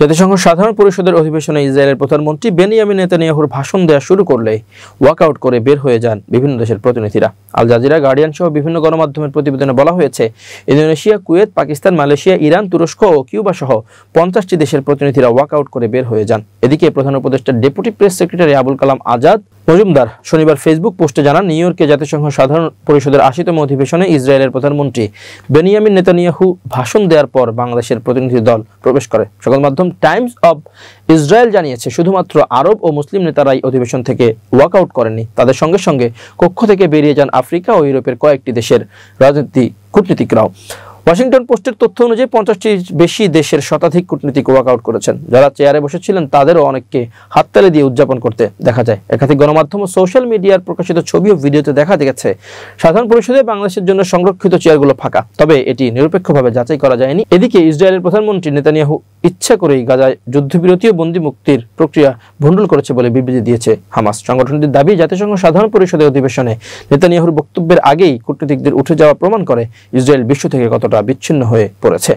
জাতিসংঘ সাধারণ পরিষদের অধিবেশনে ইসরায়েলের প্রধানমন্ত্রী বেনিয়ামিন নেতানিয়াহুর ভাষণ দেওয়া শুরু করলে ওয়াকআউট করে বের হয়ে যান বিভিন্ন দেশের প্রতিনিধিরা। আল জাজিরা, গার্ডিয়ান সহ বিভিন্ন গণমাধ্যমের প্রতিবেদনে বলা হয়েছে, Indonesia, Kuwait, Pakistan, Malaysia, Iran, তুরস্ক ও কিউবা সহ 50টি দেশের প্রতিনিধিরা ওয়াকআউট করে বের হয়ে যান। এদিকে প্রধান উপদেষ্টা deputy press secretary Abul Kalam Azad Majumdar শনিবার ফেসবুক পোস্টে জানান, নিউ ইয়র্কে জাতিসংঘ সাধারণ পরিষদের 80তম অধিবেশনে ইসরায়েলের প্রধানমন্ত্রী বেনিয়ামিন নেতানিয়াহু ভাষণ দেওয়ার পর বাংলাদেশের প্রতিনিধি দল প্রবেশ করে। সংবাদ মাধ্যম টাইমস অব ইসরায়েল জানিয়েছে, শুধুমাত্র আরব ও মুসলিম নেতারাই অধিবেশন থেকে ওয়াকআউট করেননি, তাদের সঙ্গে সঙ্গে কক্ষ থেকে বেরিয়ে যান আফ্রিকা ও ইউরোপের কয়েকটি দেশের কূটনীতিকরাও। ওয়াশিংটন পোস্টের তথ্য অনুযায়ী 50টির বেশি দেশের শতাধিক কূটনীতিক ওয়াকআউট করেছেন। যারা চেয়ারে বসেছিলেন তাদেরও অনেককে হাততালি দিয়ে উদযাপন করতে দেখা যায়। একাধিক গণমাধ্যম ও সোশ্যাল মিডিয়ার প্রকাশিত ছবি ও ভিডিওতে দেখা গেছে সাধারণ পরিষদে বাংলাদেশের জন্য সংরক্ষিত চেয়ারগুলো ফাঁকা, তবে এটি নিরপেক্ষভাবে যাচাই করা যায়নি। এদিকে ইসরায়েলের প্রধানমন্ত্রী নেতানিয়াহু ইচ্ছা করেই গাজায় যুদ্ধবিরতি ও বন্দী মুক্তির প্রক্রিয়া ভণ্ডুল করেছে বলে বিবৃতি দিয়েছে হামাস। সংগঠনটির দাবি, জাতিসংঘ সাধারণ পরিষদের অধিবেশনে নেতানিয়াহুর বক্তব্যের আগেই কূটনীতিকদের উঠে যাওয়া প্রমাণ করে ইসরায়েল বিশ্ব থেকে কতটা বিচ্ছিন্ন হয়ে পড়েছে।